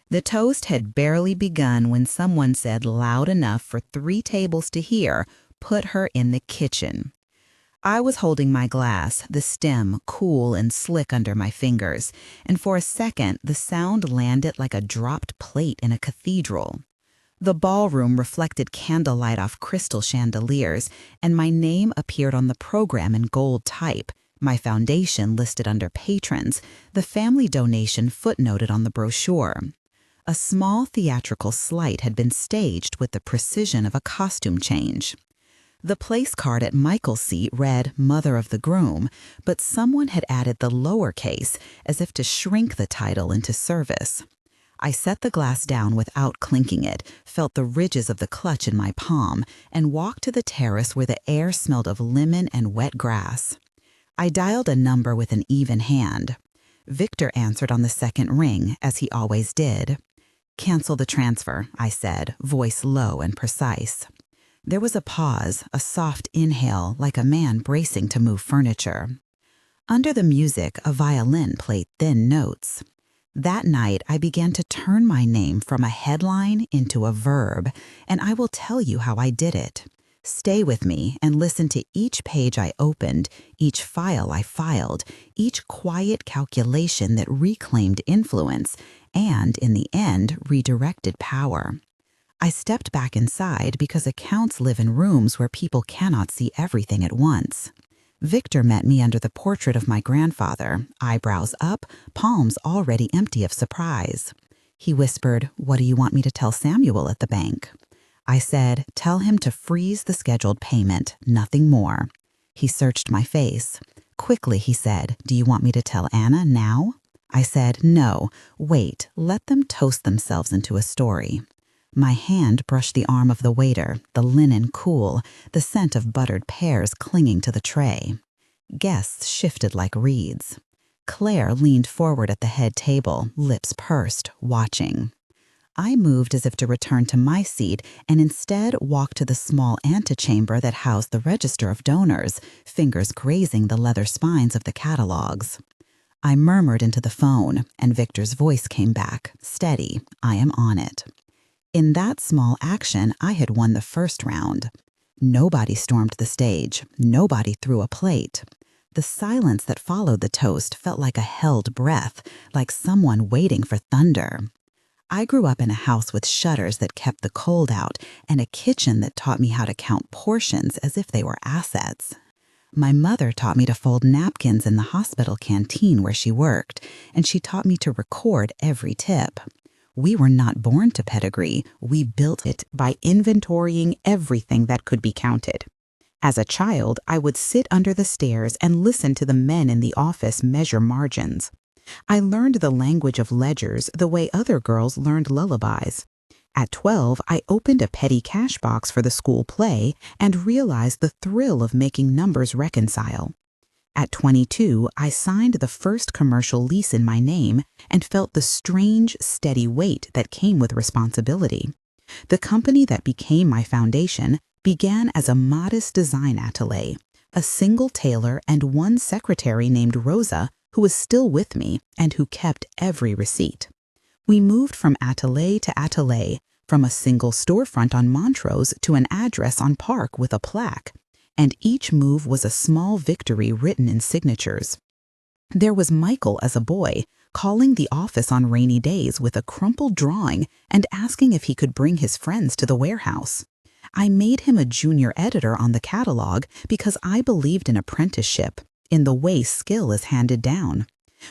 The toast had barely begun when someone said loud enough for 3 tables to hear, "Put her in the kitchen." I was holding my glass, the stem cool and slick under my fingers, and for a second the sound landed like a dropped plate in a cathedral. The ballroom reflected candlelight off crystal chandeliers, and my name appeared on the program in gold type, my foundation listed under patrons, the family donation footnoted on the brochure. A small theatrical sleight had been staged with the precision of a costume change. The place card at Michael's seat read "Mother of the Groom," but someone had added the lowercase as if to shrink the title into service. I set the glass down without clinking it, felt the ridges of the clutch in my palm, and walked to the terrace where the air smelled of lemon and wet grass. I dialed a number with an even hand. Victor answered on the second ring, as he always did. "Cancel the transfer," I said, voice low and precise. There was a pause, a soft inhale, like a man bracing to move furniture. Under the music, a violin played thin notes. That night, I began to turn my name from a headline into a verb, and I will tell you how I did it. Stay with me and listen to each page I opened, each file I filed, each quiet calculation that reclaimed influence and, in the end, redirected power. I stepped back inside because accounts live in rooms where people cannot see everything at once. Victor met me under the portrait of my grandfather, eyebrows up, palms already empty of surprise. He whispered, "What do you want me to tell Samuel at the bank?" I said, "Tell him to freeze the scheduled payment, nothing more." He searched my face. Quickly, he said, "Do you want me to tell Anna now?" I said, "No, wait, let them toast themselves into a story." My hand brushed the arm of the waiter, the linen cool, the scent of buttered pears clinging to the tray. Guests shifted like reeds. Claire leaned forward at the head table, lips pursed, watching. I moved as if to return to my seat and instead walked to the small antechamber that housed the register of donors, fingers grazing the leather spines of the catalogs. I murmured into the phone, and Victor's voice came back, steady, "I am on it." In that small action, I had won the first round. Nobody stormed the stage. Nobody threw a plate. The silence that followed the toast felt like a held breath, like someone waiting for thunder. I grew up in a house with shutters that kept the cold out and a kitchen that taught me how to count portions as if they were assets. My mother taught me to fold napkins in the hospital canteen where she worked, and she taught me to record every tip. We were not born to pedigree, we built it by inventorying everything that could be counted. As a child, I would sit under the stairs and listen to the men in the office measure margins. I learned the language of ledgers the way other girls learned lullabies. At 12, I opened a petty cash box for the school play and realized the thrill of making numbers reconcile. At 22, I signed the first commercial lease in my name and felt the strange, steady weight that came with responsibility. The company that became my foundation began as a modest design atelier, a single tailor and one secretary named Rosa who was still with me and who kept every receipt. We moved from atelier to atelier, from a single storefront on Montrose to an address on Park with a plaque, and each move was a small victory written in signatures. There was Michael as a boy, calling the office on rainy days with a crumpled drawing and asking if he could bring his friends to the warehouse. I made him a junior editor on the catalog because I believed in apprenticeship, in the way skill is handed down.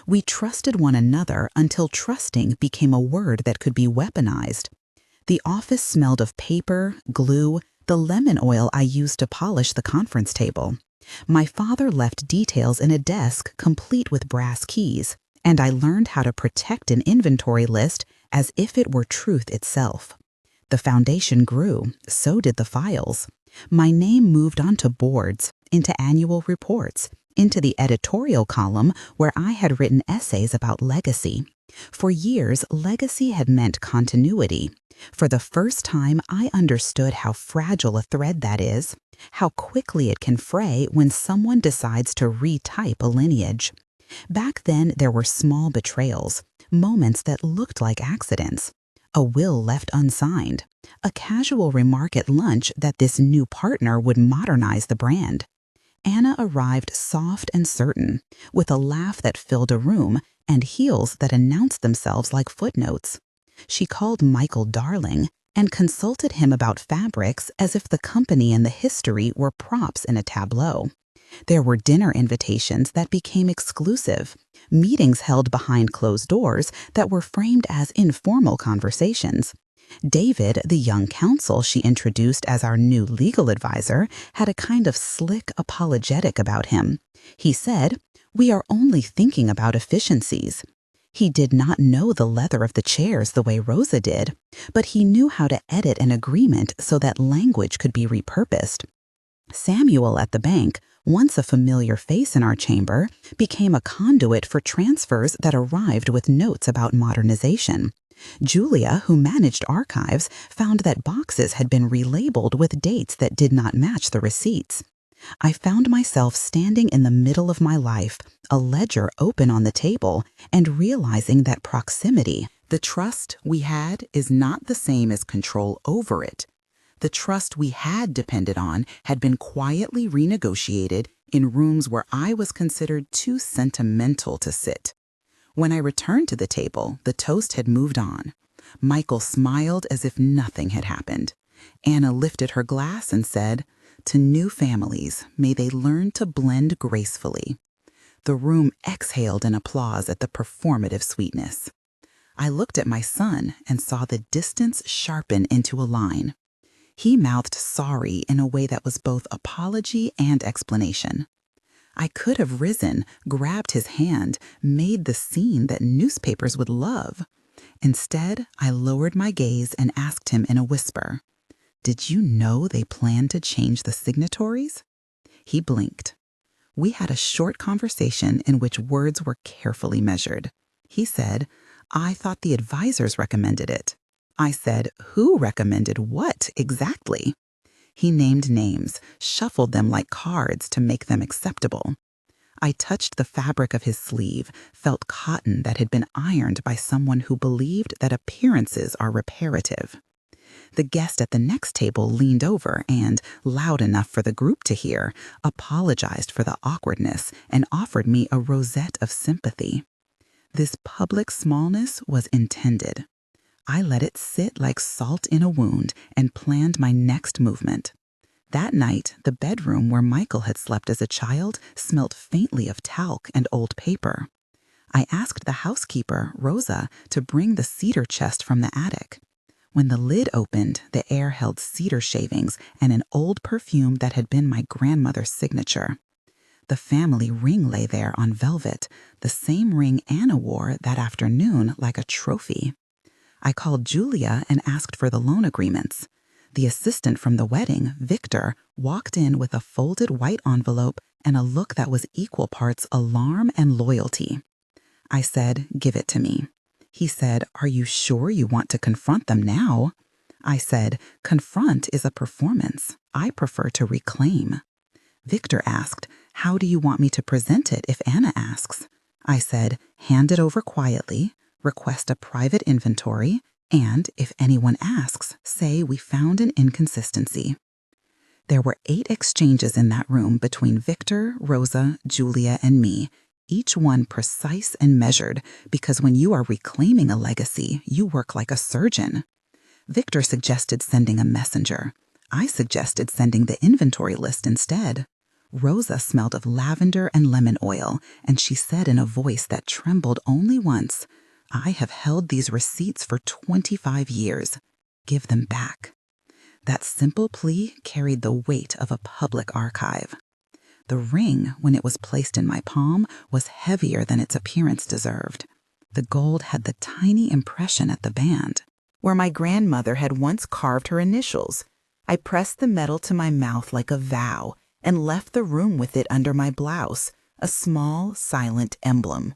We trusted one another until trusting became a word that could be weaponized. The office smelled of paper, glue, the lemon oil I used to polish the conference table. My father left details in a desk complete with brass keys, and I learned how to protect an inventory list as if it were truth itself. The foundation grew, so did the files. My name moved onto boards, into annual reports, into the editorial column where I had written essays about legacy. For years, legacy had meant continuity. For the first time, I understood how fragile a thread that is, how quickly it can fray when someone decides to retype a lineage. Back then, there were small betrayals, moments that looked like accidents, a will left unsigned, a casual remark at lunch that this new partner would modernize the brand. Anna arrived soft and certain, with a laugh that filled a room and heels that announced themselves like footnotes. She called Michael darling and consulted him about fabrics as if the company and the history were props in a tableau. There were dinner invitations that became exclusive, meetings held behind closed doors that were framed as informal conversations. David, the young counsel she introduced as our new legal advisor, had a kind of slick apologetic about him. He said, "We are only thinking about efficiencies." He did not know the leather of the chairs the way Rosa did, but he knew how to edit an agreement so that language could be repurposed. Samuel at the bank, once a familiar face in our chamber, became a conduit for transfers that arrived with notes about modernization. Julia, who managed archives, found that boxes had been relabeled with dates that did not match the receipts. I found myself standing in the middle of my life, a ledger open on the table, and realizing that proximity, the trust we had, is not the same as control over it. The trust we had depended on had been quietly renegotiated in rooms where I was considered too sentimental to sit. When I returned to the table, the toast had moved on. Michael smiled as if nothing had happened. Anna lifted her glass and said, "To new families, may they learn to blend gracefully." The room exhaled in applause at the performative sweetness. I looked at my son and saw the distance sharpen into a line. He mouthed sorry in a way that was both apology and explanation. I could have risen, grabbed his hand, made the scene that newspapers would love. Instead, I lowered my gaze and asked him in a whisper, "Did you know they planned to change the signatories?" He blinked. We had a short conversation in which words were carefully measured. He said, "I thought the advisors recommended it." I said, "Who recommended what exactly?" He named names, shuffled them like cards to make them acceptable. I touched the fabric of his sleeve, felt cotton that had been ironed by someone who believed that appearances are reparative. The guest at the next table leaned over and, loud enough for the group to hear, apologized for the awkwardness and offered me a rosette of sympathy. This public smallness was intended. I let it sit like salt in a wound and planned my next movement. That night, the bedroom where Michael had slept as a child smelt faintly of talc and old paper. I asked the housekeeper, Rosa, to bring the cedar chest from the attic. When the lid opened, the air held cedar shavings and an old perfume that had been my grandmother's signature. The family ring lay there on velvet, the same ring Anna wore that afternoon like a trophy. I called Julia and asked for the loan agreements. The assistant from the wedding, Victor, walked in with a folded white envelope and a look that was equal parts alarm and loyalty. I said, "Give it to me." He said, "Are you sure you want to confront them now?" I said, "Confront is a performance. I prefer to reclaim." Victor asked, "How do you want me to present it if Anna asks?" I said, "Hand it over quietly, request a private inventory, and, if anyone asks, say we found an inconsistency." There were 8 exchanges in that room between Victor, Rosa, Julia, and me, each one precise and measured, because when you are reclaiming a legacy, you work like a surgeon. Victor suggested sending a messenger. I suggested sending the inventory list instead. Rosa smelled of lavender and lemon oil, and she said in a voice that trembled only once, "I have held these receipts for 25 years. Give them back." That simple plea carried the weight of a public archive. The ring, when it was placed in my palm, was heavier than its appearance deserved. The gold had the tiny impression at the band, where my grandmother had once carved her initials. I pressed the metal to my mouth like a vow and left the room with it under my blouse, a small, silent emblem.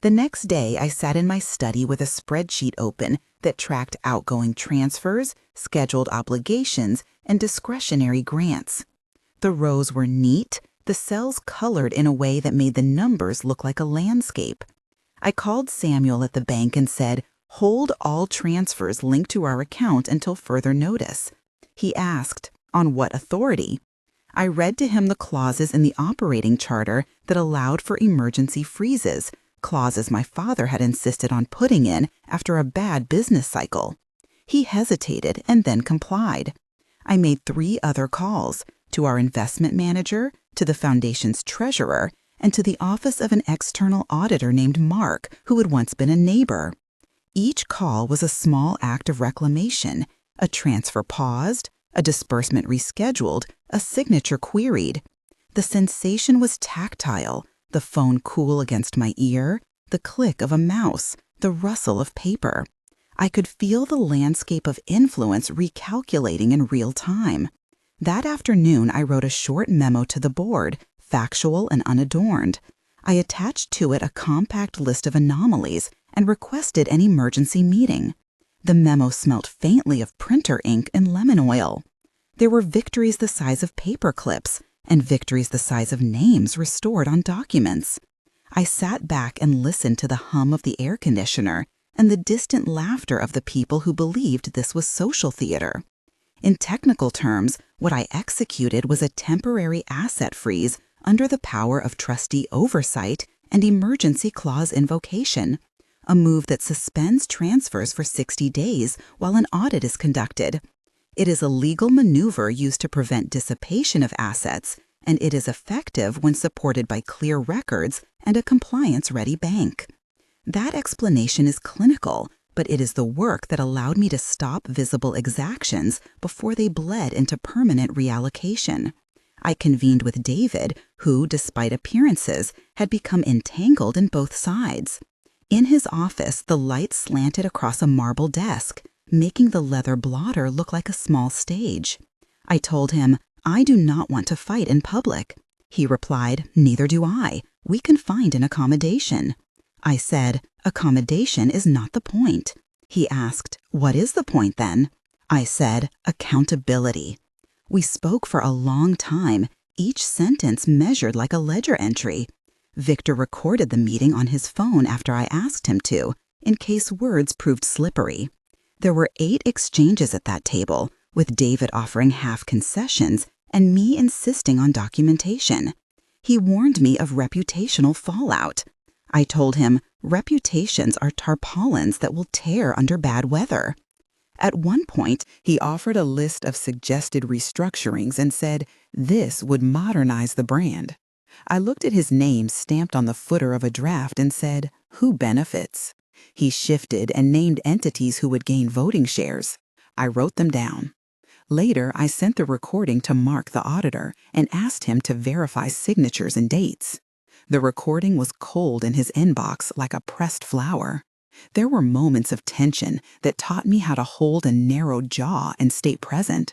The next day, I sat in my study with a spreadsheet open that tracked outgoing transfers, scheduled obligations, and discretionary grants. The rows were neat, the cells colored in a way that made the numbers look like a landscape. I called Samuel at the bank and said, "Hold all transfers linked to our account until further notice." He asked, "On what authority?" I read to him the clauses in the operating charter that allowed for emergency freezes, clauses my father had insisted on putting in after a bad business cycle. He hesitated and then complied. I made 3 other calls, to our investment manager, to the foundation's treasurer, and to the office of an external auditor named Mark, who had once been a neighbor. Each call was a small act of reclamation, a transfer paused, a disbursement rescheduled, a signature queried. The sensation was tactile, the phone cool against my ear, the click of a mouse, the rustle of paper. I could feel the landscape of influence recalculating in real time. That afternoon, I wrote a short memo to the board, factual and unadorned. I attached to it a compact list of anomalies and requested an emergency meeting. The memo smelt faintly of printer ink and lemon oil. There were victories the size of paper clips and victories the size of names restored on documents. I sat back and listened to the hum of the air conditioner and the distant laughter of the people who believed this was social theater. In technical terms, what I executed was a temporary asset freeze under the power of trustee oversight and emergency clause invocation, a move that suspends transfers for 60 days while an audit is conducted. It is a legal maneuver used to prevent dissipation of assets, and it is effective when supported by clear records and a compliance-ready bank. That explanation is clinical, but it is the work that allowed me to stop visible exactions before they bled into permanent reallocation. I convened with David, who, despite appearances, had become entangled in both sides. In his office, the light slanted across a marble desk, making the leather blotter look like a small stage. I told him, "I do not want to fight in public." He replied, "Neither do I. We can find an accommodation." I said, "Accommodation is not the point." He asked, "What is the point then?" I said, "Accountability." We spoke for a long time, each sentence measured like a ledger entry. Victor recorded the meeting on his phone after I asked him to, in case words proved slippery. There were 8 exchanges at that table, with David offering half concessions and me insisting on documentation. He warned me of reputational fallout. I told him, reputations are tarpaulins that will tear under bad weather. At one point, he offered a list of suggested restructurings and said, "This would modernize the brand." I looked at his name stamped on the footer of a draft and said, "Who benefits?" He shifted and named entities who would gain voting shares. I wrote them down. Later, I sent the recording to Mark the auditor and asked him to verify signatures and dates. The recording was cold in his inbox like a pressed flower. There were moments of tension that taught me how to hold a narrow jaw and stay present.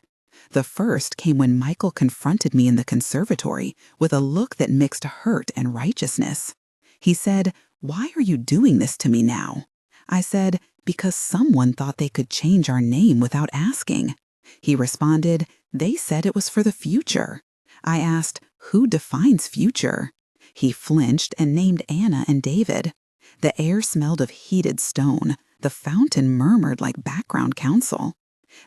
The first came when Michael confronted me in the conservatory with a look that mixed hurt and righteousness. He said, "Why are you doing this to me now?" I said, "Because someone thought they could change our name without asking." He responded, "They said it was for the future." I asked, "Who defines future?" He flinched and named Anna and David. The air smelled of heated stone. The fountain murmured like background counsel.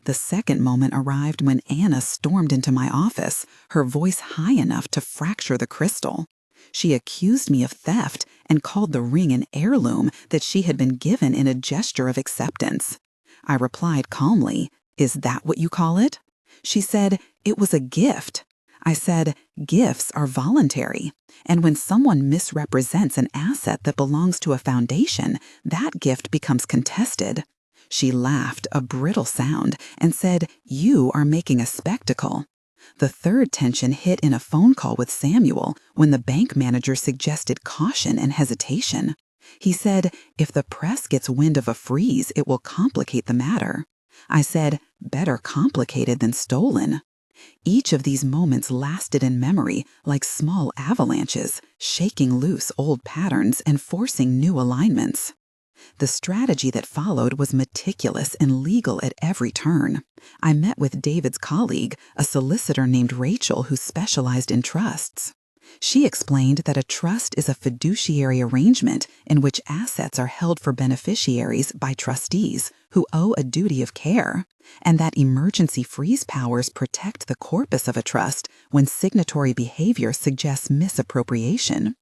The second moment arrived when Anna stormed into my office, her voice high enough to fracture the crystal. She accused me of theft and called the ring an heirloom that she had been given in a gesture of acceptance. I replied calmly, "Is that what you call it?" She said, "It was a gift." I said, "Gifts are voluntary, and when someone misrepresents an asset that belongs to a foundation, that gift becomes contested." She laughed, a brittle sound, and said, "You are making a spectacle." The third tension hit in a phone call with Samuel when the bank manager suggested caution and hesitation. He said, "If the press gets wind of a freeze, it will complicate the matter." I said, "Better complicated than stolen." Each of these moments lasted in memory like small avalanches, shaking loose old patterns and forcing new alignments. The strategy that followed was meticulous and legal at every turn. I met with David's colleague, a solicitor named Rachel who specialized in trusts. She explained that a trust is a fiduciary arrangement in which assets are held for beneficiaries by trustees who owe a duty of care, and that emergency freeze powers protect the corpus of a trust when signatory behavior suggests misappropriation.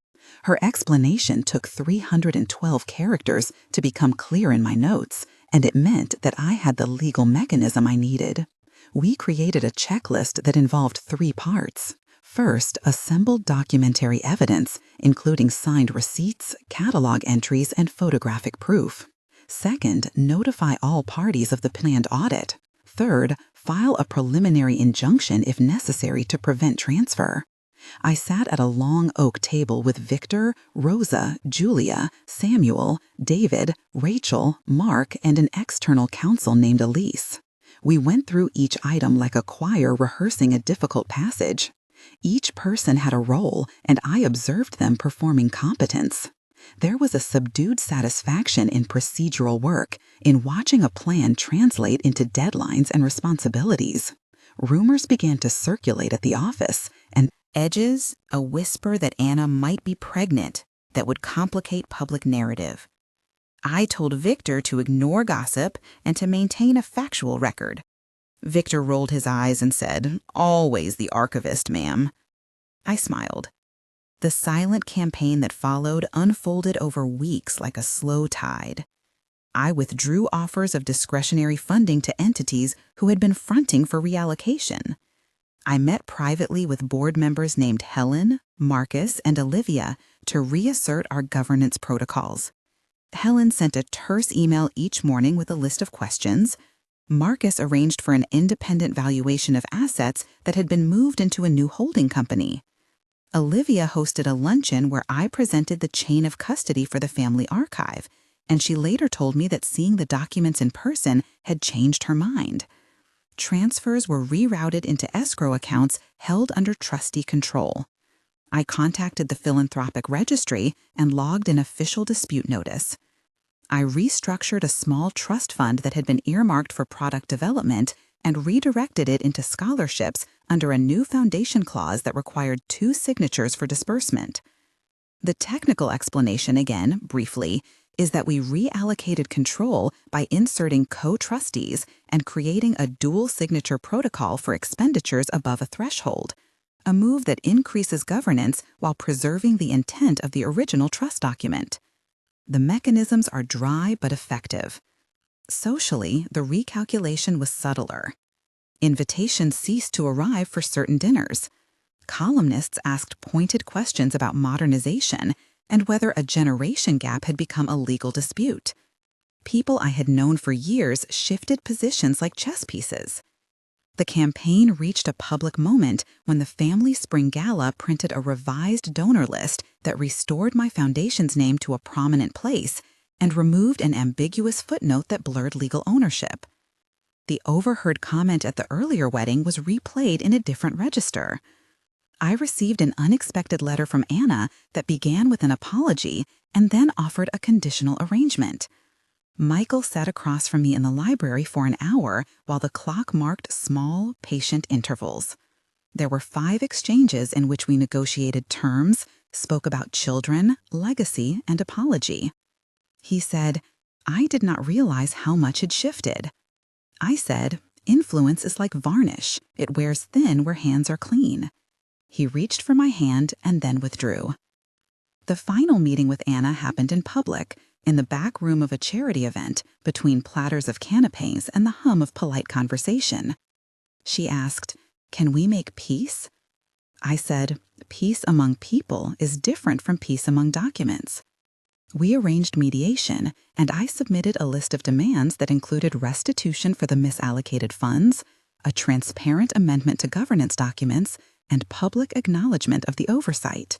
Her explanation took 312 characters to become clear in my notes, and it meant that I had the legal mechanism I needed. We created a checklist that involved 3 parts. First, assemble documentary evidence, including signed receipts, catalog entries, and photographic proof. Second, notify all parties of the planned audit. Third, file a preliminary injunction if necessary to prevent transfer. I sat at a long oak table with Victor, Rosa, Julia, Samuel, David, Rachel, Mark, and an external counsel named Elise. We went through each item like a choir rehearsing a difficult passage. Each person had a role, and I observed them performing competence. There was a subdued satisfaction in procedural work, in watching a plan translate into deadlines and responsibilities. Rumors began to circulate at the office, and edges, a whisper that Anna might be pregnant that would complicate public narrative. I told Victor to ignore gossip and to maintain a factual record. Victor rolled his eyes and said, "Always the archivist, ma'am." I smiled. The silent campaign that followed unfolded over weeks like a slow tide. I withdrew offers of discretionary funding to entities who had been fronting for reallocation. I met privately with board members named Helen, Marcus, and Olivia to reassert our governance protocols. Helen sent a terse email each morning with a list of questions. Marcus arranged for an independent valuation of assets that had been moved into a new holding company. Olivia hosted a luncheon where I presented the chain of custody for the family archive, and she later told me that seeing the documents in person had changed her mind. Transfers were rerouted into escrow accounts held under trustee control. I contacted the philanthropic registry and logged an official dispute notice. I restructured a small trust fund that had been earmarked for product development and redirected it into scholarships under a new foundation clause that required 2 signatures for disbursement. The technical explanation, again, briefly, is that we reallocated control by inserting co-trustees and creating a dual signature protocol for expenditures above a threshold, a move that increases governance while preserving the intent of the original trust document. The mechanisms are dry but effective. Socially, the recalculation was subtler. Invitations ceased to arrive for certain dinners. Columnists asked pointed questions about modernization and whether a generation gap had become a legal dispute. People I had known for years shifted positions like chess pieces. The campaign reached a public moment when the Family Spring Gala printed a revised donor list that restored my foundation's name to a prominent place and removed an ambiguous footnote that blurred legal ownership. The overheard comment at the earlier wedding was replayed in a different register. I received an unexpected letter from Anna that began with an apology and then offered a conditional arrangement. Michael sat across from me in the library for an hour while the clock marked small, patient intervals. There were 5 exchanges in which we negotiated terms, spoke about children, legacy, and apology. He said, "I did not realize how much had shifted." I said, "Influence is like varnish. It wears thin where hands are clean." He reached for my hand and then withdrew. The final meeting with Anna happened in public, in the back room of a charity event, between platters of canapés and the hum of polite conversation. She asked, "Can we make peace?" I said, "Peace among people is different from peace among documents." We arranged mediation, and I submitted a list of demands that included restitution for the misallocated funds, a transparent amendment to governance documents, and public acknowledgement of the oversight.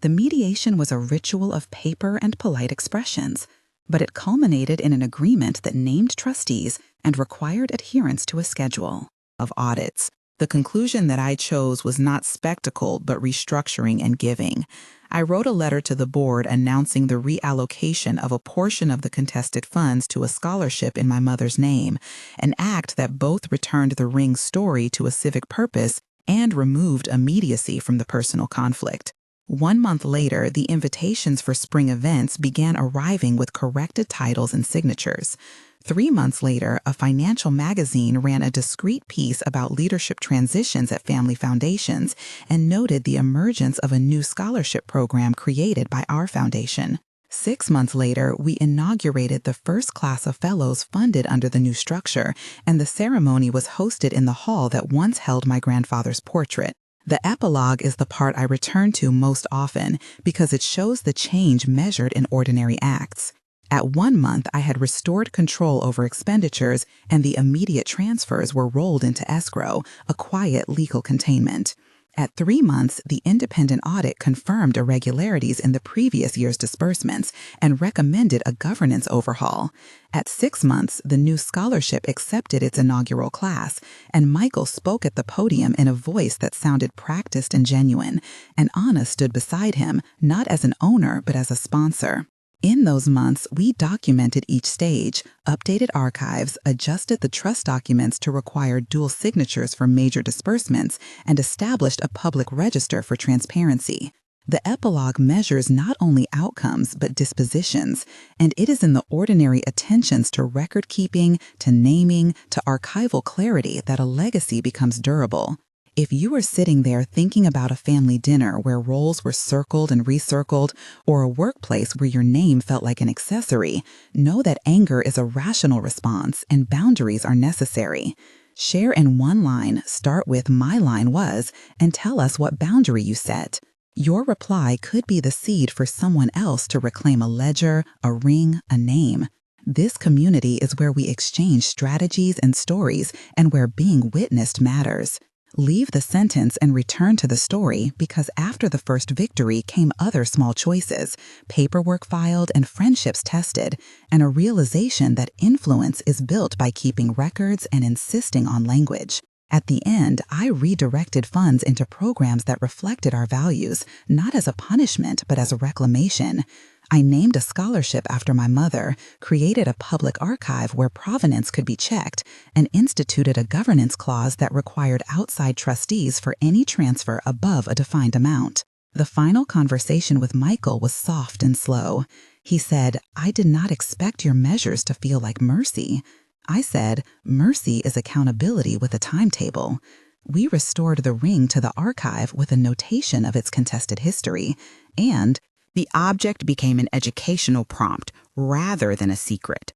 The mediation was a ritual of paper and polite expressions, but it culminated in an agreement that named trustees and required adherence to a schedule of audits. The conclusion that I chose was not spectacle, but restructuring and giving. I wrote a letter to the board announcing the reallocation of a portion of the contested funds to a scholarship in my mother's name, an act that both returned the ring's story to a civic purpose and removed immediacy from the personal conflict. 1 month later, the invitations for spring events began arriving with corrected titles and signatures. 3 months later, a financial magazine ran a discreet piece about leadership transitions at family foundations and noted the emergence of a new scholarship program created by our foundation. 6 months later, we inaugurated the first class of fellows funded under the new structure, and the ceremony was hosted in the hall that once held my grandfather's portrait. The epilogue is the part I return to most often because it shows the change measured in ordinary acts. At 1 month, I had restored control over expenditures, and the immediate transfers were rolled into escrow, a quiet legal containment. At 3 months, the independent audit confirmed irregularities in the previous year's disbursements and recommended a governance overhaul. At 6 months, the new scholarship accepted its inaugural class, and Michael spoke at the podium in a voice that sounded practiced and genuine, and Anna stood beside him, not as an owner but as a sponsor. In those months, we documented each stage, updated archives, adjusted the trust documents to require dual signatures for major disbursements, and established a public register for transparency. The epilogue measures not only outcomes but dispositions, and it is in the ordinary attentions to record keeping, to naming, to archival clarity that a legacy becomes durable. If you are sitting there thinking about a family dinner where roles were circled and recircled, or a workplace where your name felt like an accessory, know that anger is a rational response and boundaries are necessary. Share in one line, start with "my line was," and tell us what boundary you set. Your reply could be the seed for someone else to reclaim a ledger, a ring, a name. This community is where we exchange strategies and stories, and where being witnessed matters. Leave the sentence and return to the story, because after the first victory came other small choices, paperwork filed and friendships tested, and a realization that influence is built by keeping records and insisting on language. At the end, I redirected funds into programs that reflected our values, not as a punishment but as a reclamation. I named a scholarship after my mother, created a public archive where provenance could be checked, and instituted a governance clause that required outside trustees for any transfer above a defined amount. The final conversation with Michael was soft and slow. He said, "I did not expect your measures to feel like mercy." I said, "Mercy is accountability with a timetable." We restored the ring to the archive with a notation of its contested history, and the object became an educational prompt rather than a secret.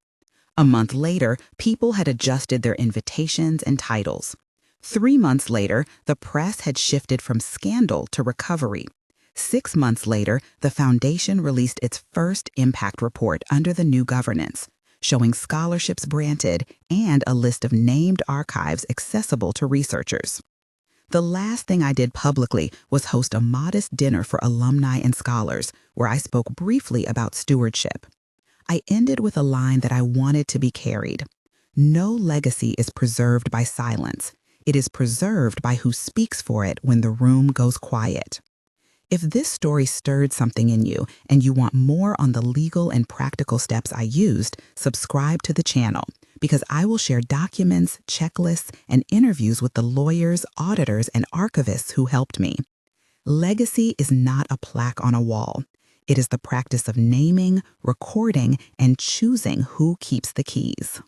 A month later, people had adjusted their invitations and titles. 3 months later, the press had shifted from scandal to recovery. 6 months later, the foundation released its first impact report under the new governance, showing scholarships granted and a list of named archives accessible to researchers. The last thing I did publicly was host a modest dinner for alumni and scholars, where I spoke briefly about stewardship. I ended with a line that I wanted to be carried. No legacy is preserved by silence. It is preserved by who speaks for it when the room goes quiet. If this story stirred something in you and you want more on the legal and practical steps I used, subscribe to the channel, because I will share documents, checklists, and interviews with the lawyers, auditors, and archivists who helped me. Legacy is not a plaque on a wall. It is the practice of naming, recording, and choosing who keeps the keys.